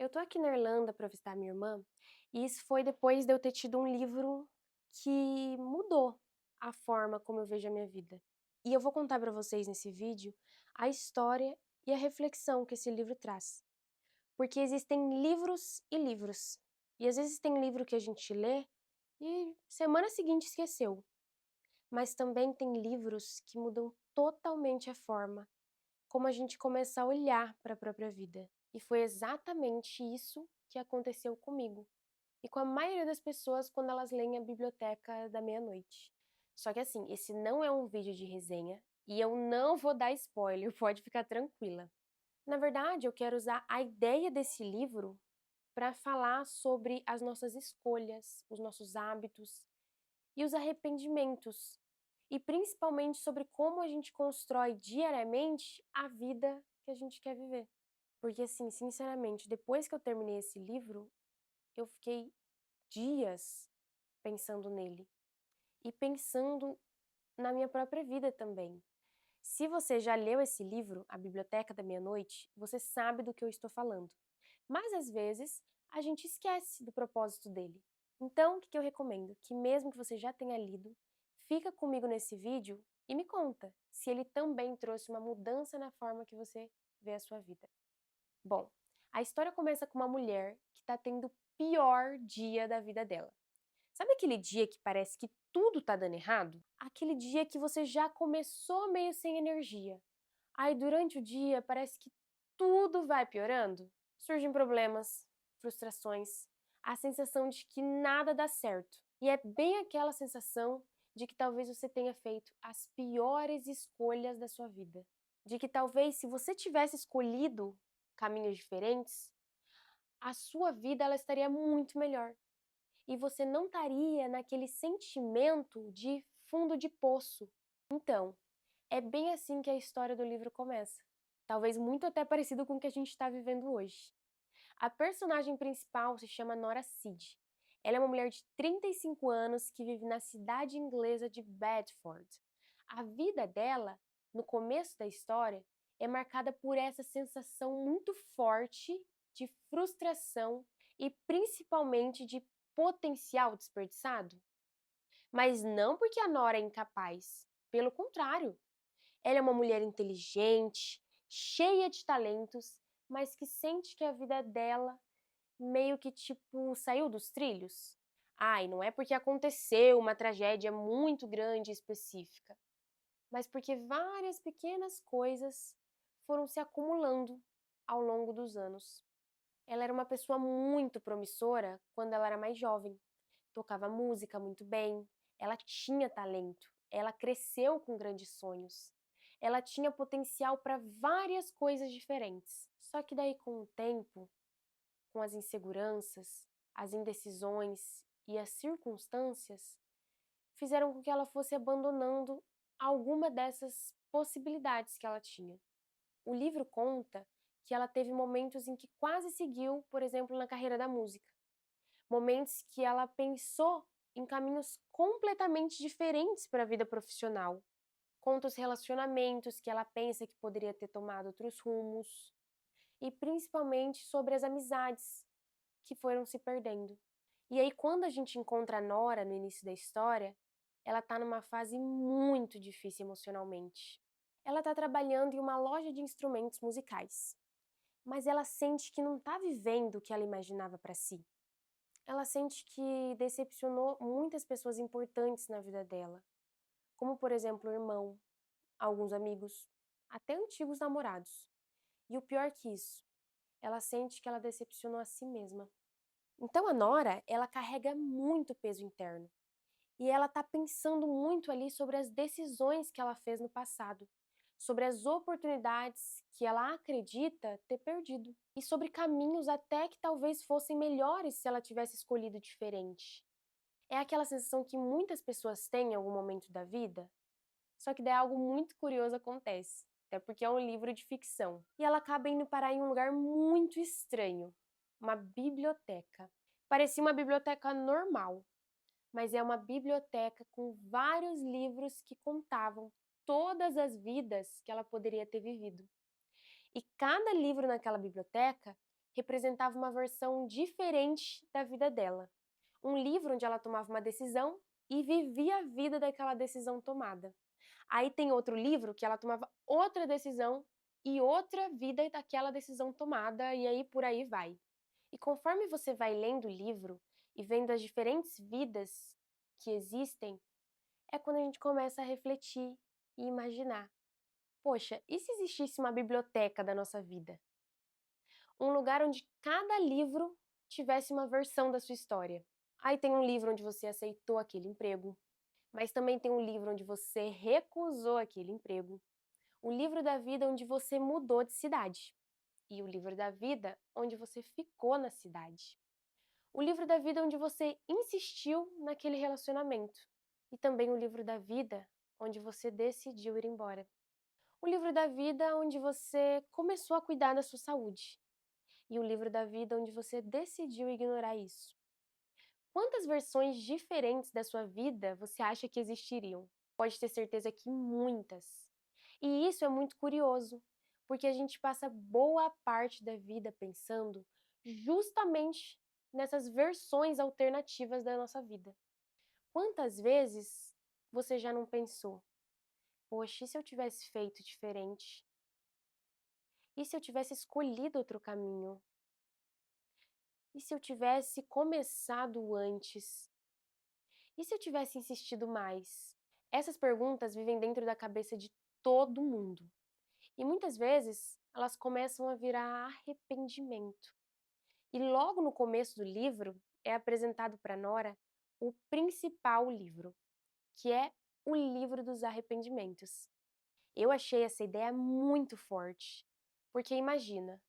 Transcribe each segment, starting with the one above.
Eu tô aqui na Irlanda para visitar minha irmã, e isso foi depois de eu ter tido um livro que mudou a forma como eu vejo a minha vida. E eu vou contar para vocês nesse vídeo a história e a reflexão que esse livro traz. Porque existem livros e livros. E às vezes tem livro que a gente lê e semana seguinte esqueceu. Mas também tem livros que mudam totalmente a forma como a gente começa a olhar para a própria vida. E foi exatamente isso que aconteceu comigo e com a maioria das pessoas quando elas leem a Biblioteca da Meia-Noite. Só que assim, esse não é um vídeo de resenha e eu não vou dar spoiler, pode ficar tranquila. Na verdade, eu quero usar a ideia desse livro para falar sobre as nossas escolhas, os nossos hábitos e os arrependimentos, e principalmente sobre como a gente constrói diariamente a vida que a gente quer viver. Porque assim, sinceramente, depois que eu terminei esse livro, eu fiquei dias pensando nele e pensando na minha própria vida também. Se você já leu esse livro, A Biblioteca da Meia-Noite, você sabe do que eu estou falando. Mas às vezes a gente esquece do propósito dele. Então, o que eu recomendo? Que mesmo que você já tenha lido, fica comigo nesse vídeo e me conta se ele também trouxe uma mudança na forma que você vê a sua vida. Bom, a história começa com uma mulher que está tendo o pior dia da vida dela. Sabe aquele dia que parece que tudo tá dando errado? Aquele dia que você já começou meio sem energia. Aí durante o dia parece que tudo vai piorando. Surgem problemas, frustrações, a sensação de que nada dá certo. E é bem aquela sensação de que talvez você tenha feito as piores escolhas da sua vida. De que talvez se você tivesse escolhido caminhos diferentes, a sua vida ela estaria muito melhor e você não estaria naquele sentimento de fundo de poço. Então, é bem assim que a história do livro começa. Talvez muito até parecido com o que a gente está vivendo hoje. A personagem principal se chama Nora Seed. Ela é uma mulher de 35 anos que vive na cidade inglesa de Bedford. A vida dela, no começo da história, é marcada por essa sensação muito forte de frustração e principalmente de potencial desperdiçado. Mas não porque a Nora é incapaz. Pelo contrário, ela é uma mulher inteligente, cheia de talentos, mas que sente que a vida dela meio que tipo saiu dos trilhos. Ai, não é porque aconteceu uma tragédia muito grande e específica, mas porque várias pequenas coisas foram se acumulando ao longo dos anos. Ela era uma pessoa muito promissora quando ela era mais jovem. Tocava música muito bem, ela tinha talento, ela cresceu com grandes sonhos. Ela tinha potencial para várias coisas diferentes. Só que daí com o tempo, com as inseguranças, as indecisões e as circunstâncias, fizeram com que ela fosse abandonando alguma dessas possibilidades que ela tinha. O livro conta que ela teve momentos em que quase seguiu, por exemplo, na carreira da música. Momentos que ela pensou em caminhos completamente diferentes para a vida profissional. Conta os relacionamentos que ela pensa que poderia ter tomado outros rumos. E principalmente sobre as amizades que foram se perdendo. E aí, quando a gente encontra a Nora no início da história, ela está numa fase muito difícil emocionalmente. Ela está trabalhando em uma loja de instrumentos musicais, mas ela sente que não está vivendo o que ela imaginava para si. Ela sente que decepcionou muitas pessoas importantes na vida dela, como por exemplo o irmão, alguns amigos, até antigos namorados. E o pior que isso, ela sente que ela decepcionou a si mesma. Então a Nora, ela carrega muito peso interno. E ela está pensando muito ali sobre as decisões que ela fez no passado, sobre as oportunidades que ela acredita ter perdido e sobre caminhos até que talvez fossem melhores se ela tivesse escolhido diferente. É aquela sensação que muitas pessoas têm em algum momento da vida, só que daí algo muito curioso acontece, até porque é um livro de ficção. E ela acaba indo parar em um lugar muito estranho, uma biblioteca. Parecia uma biblioteca normal, mas é uma biblioteca com vários livros que contavam todas as vidas que ela poderia ter vivido. E cada livro naquela biblioteca representava uma versão diferente da vida dela. Um livro onde ela tomava uma decisão e vivia a vida daquela decisão tomada. Aí tem outro livro que ela tomava outra decisão e outra vida daquela decisão tomada, e aí por aí vai. E conforme você vai lendo o livro e vendo as diferentes vidas que existem, é quando a gente começa a refletir e imaginar: poxa, e se existisse uma biblioteca da nossa vida? Um lugar onde cada livro tivesse uma versão da sua história. Aí tem um livro onde você aceitou aquele emprego, mas também tem um livro onde você recusou aquele emprego. O livro da vida onde você mudou de cidade. E o livro da vida onde você ficou na cidade. O livro da vida onde você insistiu naquele relacionamento. E também o livro da vida onde você decidiu ir embora. O livro da vida onde você começou a cuidar da sua saúde. E o livro da vida onde você decidiu ignorar isso. Quantas versões diferentes da sua vida você acha que existiriam? Pode ter certeza que muitas. E isso é muito curioso, porque a gente passa boa parte da vida pensando justamente nessas versões alternativas da nossa vida. Quantas vezes você já não pensou: poxa, e se eu tivesse feito diferente? E se eu tivesse escolhido outro caminho? E se eu tivesse começado antes? E se eu tivesse insistido mais? Essas perguntas vivem dentro da cabeça de todo mundo. E muitas vezes elas começam a virar arrependimento. E logo no começo do livro é apresentado para Nora o principal livro, que é o livro dos arrependimentos. Eu achei essa ideia muito forte, porque imagina,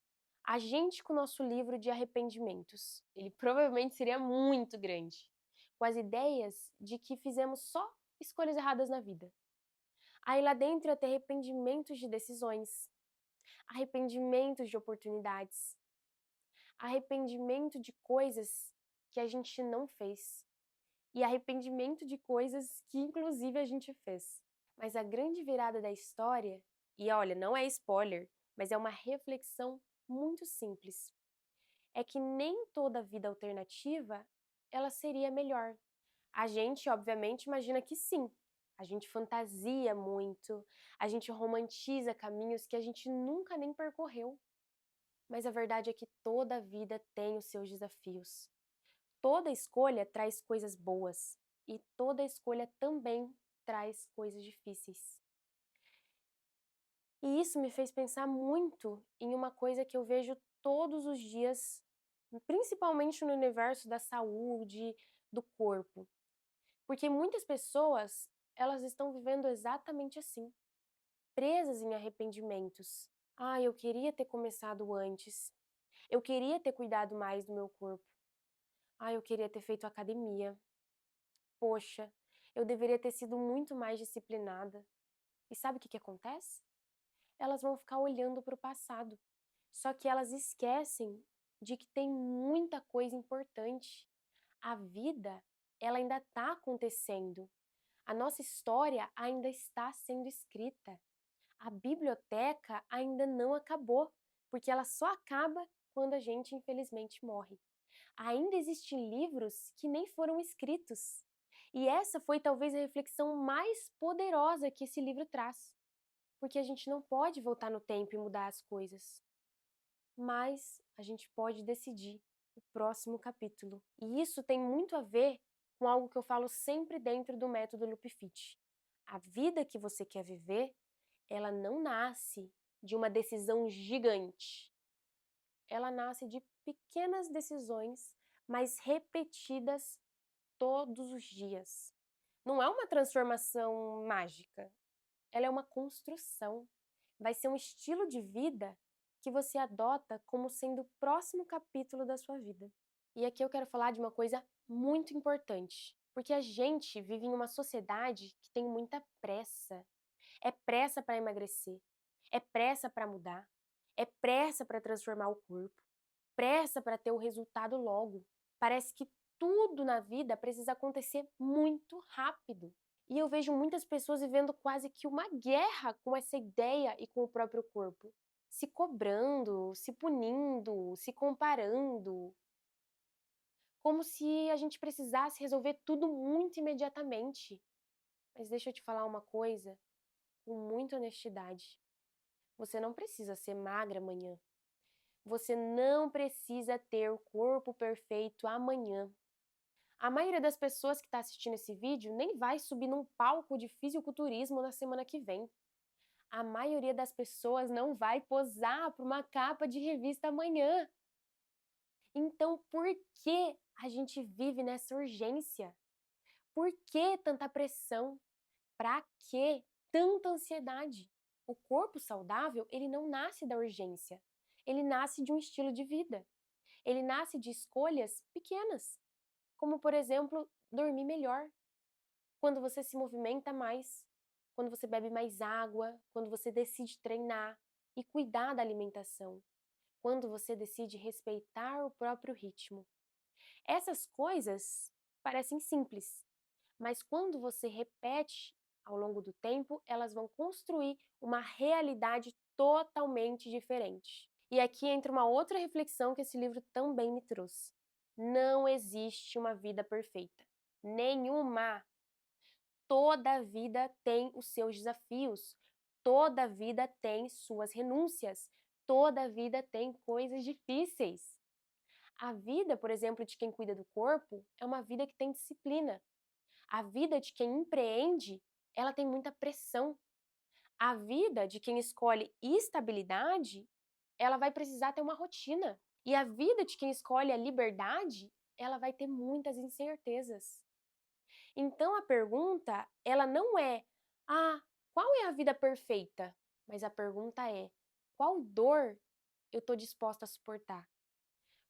a gente com o nosso livro de arrependimentos, ele provavelmente seria muito grande, com as ideias de que fizemos só escolhas erradas na vida. Aí lá dentro ia ter arrependimentos de decisões, arrependimentos de oportunidades, arrependimento de coisas que a gente não fez e arrependimento de coisas que inclusive a gente fez. Mas a grande virada da história, e olha, não é spoiler, mas é uma reflexão muito simples, é que nem toda vida alternativa ela seria melhor. A gente, obviamente, imagina que sim. A gente fantasia muito, a gente romantiza caminhos que a gente nunca nem percorreu. Mas a verdade é que toda vida tem os seus desafios. Toda escolha traz coisas boas e toda escolha também traz coisas difíceis. E isso me fez pensar muito em uma coisa que eu vejo todos os dias, principalmente no universo da saúde, do corpo. Porque muitas pessoas, elas estão vivendo exatamente assim, presas em arrependimentos. Ah, eu queria ter começado antes. Eu queria ter cuidado mais do meu corpo. Ah, eu queria ter feito academia. Poxa, eu deveria ter sido muito mais disciplinada. E sabe o que acontece? Elas vão ficar olhando para o passado. Só que elas esquecem de que tem muita coisa importante. A vida, ela ainda está acontecendo. A nossa história ainda está sendo escrita. A biblioteca ainda não acabou, porque ela só acaba quando a gente, infelizmente, morre. Ainda existem livros que nem foram escritos. E essa foi talvez a reflexão mais poderosa que esse livro traz. Porque a gente não pode voltar no tempo e mudar as coisas. Mas a gente pode decidir o próximo capítulo. E isso tem muito a ver com algo que eu falo sempre dentro do método Loop Fit. A vida que você quer viver, ela não nasce de uma decisão gigante. Ela nasce de pequenas decisões, mas repetidas todos os dias. Não é uma transformação mágica, ela é uma construção. Vai ser um estilo de vida que você adota como sendo o próximo capítulo da sua vida. E aqui eu quero falar de uma coisa muito importante, porque a gente vive em uma sociedade que tem muita pressa. É pressa para emagrecer, é pressa para mudar, é pressa para transformar o corpo, pressa para ter o resultado logo. Parece que tudo na vida precisa acontecer muito rápido. E eu vejo muitas pessoas vivendo quase que uma guerra com essa ideia e com o próprio corpo. se cobrando, se punindo, se comparando, como se a gente precisasse resolver tudo muito imediatamente. Mas deixa eu te falar uma coisa com muita honestidade. Você não precisa ser magra amanhã. Você não precisa ter o corpo perfeito amanhã. A maioria das pessoas que está assistindo esse vídeo nem vai subir num palco de fisiculturismo na semana que vem. A maioria das pessoas não vai posar para uma capa de revista amanhã. Então, por que a gente vive nessa urgência? Por que tanta pressão? Para que tanta ansiedade? O corpo saudável, ele não nasce da urgência. Ele nasce de um estilo de vida. Ele nasce de escolhas pequenas, como, por exemplo, dormir melhor, quando você se movimenta mais, quando você bebe mais água, quando você decide treinar e cuidar da alimentação, quando você decide respeitar o próprio ritmo. Essas coisas parecem simples, mas quando você repete ao longo do tempo, elas vão construir uma realidade totalmente diferente. E aqui entra uma outra reflexão que esse livro também me trouxe. Não existe uma vida perfeita. Nenhuma. Toda vida tem os seus desafios. Toda vida tem suas renúncias. Toda vida tem coisas difíceis. A vida, por exemplo, de quem cuida do corpo é uma vida que tem disciplina. A vida de quem empreende, ela tem muita pressão. A vida de quem escolhe estabilidade, ela vai precisar ter uma rotina. E a vida de quem escolhe a liberdade, ela vai ter muitas incertezas. Então a pergunta, ela não é: "Ah, qual é a vida perfeita?", mas a pergunta é: "Qual dor eu estou disposta a suportar?".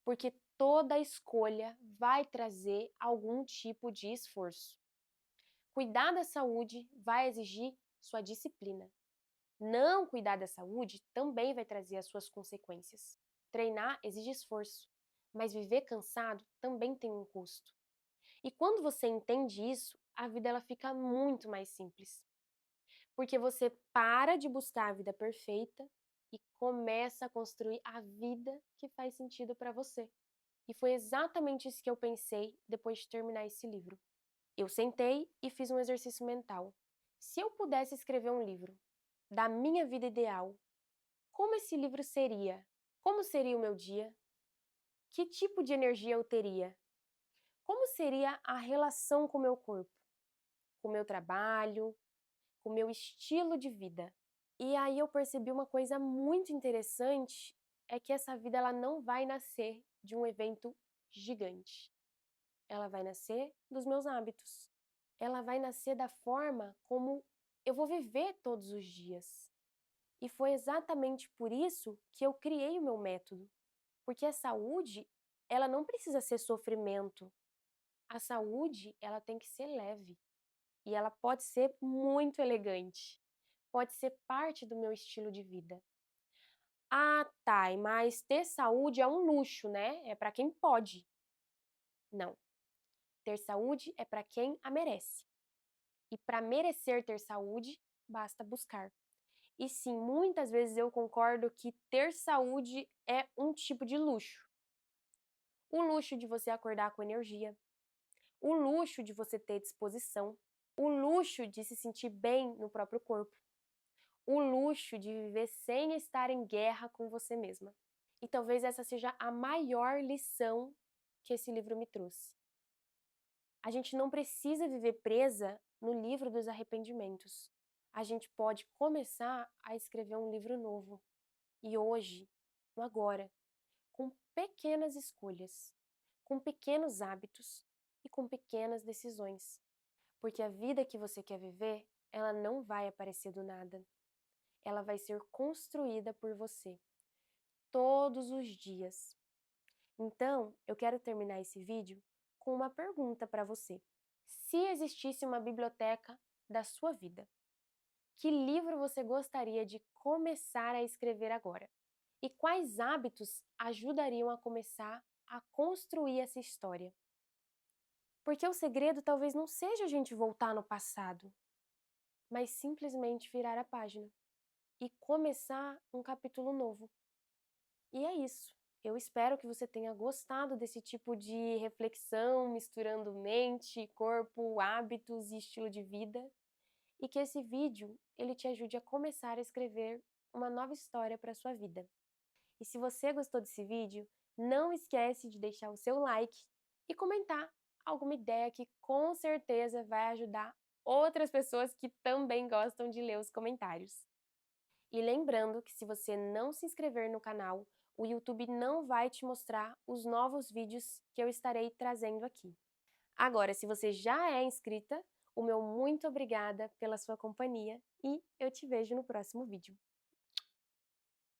Porque toda escolha vai trazer algum tipo de esforço. Cuidar da saúde vai exigir sua disciplina. Não cuidar da saúde também vai trazer as suas consequências. Treinar exige esforço, mas viver cansado também tem um custo. E quando você entende isso, a vida ela fica muito mais simples. Porque você para de buscar a vida perfeita e começa a construir a vida que faz sentido para você. E foi exatamente isso que eu pensei depois de terminar esse livro. Eu sentei e fiz um exercício mental. Se eu pudesse escrever um livro da minha vida ideal, como esse livro seria? Como seria o meu dia? Que tipo de energia eu teria? Como seria a relação com o meu corpo, com o meu trabalho, com o meu estilo de vida? E aí eu percebi uma coisa muito interessante, é que essa vida ela não vai nascer de um evento gigante. Ela vai nascer dos meus hábitos. Ela vai nascer da forma como eu vou viver todos os dias. E foi exatamente por isso que eu criei o meu método. Porque a saúde, ela não precisa ser sofrimento. A saúde, ela tem que ser leve. E ela pode ser muito elegante. Pode ser parte do meu estilo de vida. Ah, tá, mas ter saúde é um luxo, né? É para quem pode. Não. Ter saúde é para quem a merece. E para merecer ter saúde, basta buscar. E sim, muitas vezes eu concordo que ter saúde é um tipo de luxo. O luxo de você acordar com energia, o luxo de você ter disposição, o luxo de se sentir bem no próprio corpo, o luxo de viver sem estar em guerra com você mesma. E talvez essa seja a maior lição que esse livro me trouxe. A gente não precisa viver presa no livro dos arrependimentos. A gente pode começar a escrever um livro novo. E hoje, no agora, com pequenas escolhas, com pequenos hábitos e com pequenas decisões. Porque a vida que você quer viver, ela não vai aparecer do nada. Ela vai ser construída por você, todos os dias. Então, eu quero terminar esse vídeo com uma pergunta para você. Se existisse uma biblioteca da sua vida, que livro você gostaria de começar a escrever agora? E quais hábitos ajudariam a começar a construir essa história? Porque o segredo talvez não seja a gente voltar no passado, mas simplesmente virar a página. e começar um capítulo novo. E é isso. Eu espero que você tenha gostado desse tipo de reflexão, misturando mente, corpo, hábitos e estilo de vida, e que esse vídeo ele te ajude a começar a escrever uma nova história para a sua vida. E se você gostou desse vídeo, não esquece de deixar o seu like e comentar alguma ideia que com certeza vai ajudar outras pessoas que também gostam de ler os comentários. E lembrando que se você não se inscrever no canal, o YouTube não vai te mostrar os novos vídeos que eu estarei trazendo aqui. Agora, se você já é inscrita, o meu muito obrigada pela sua companhia e eu te vejo no próximo vídeo.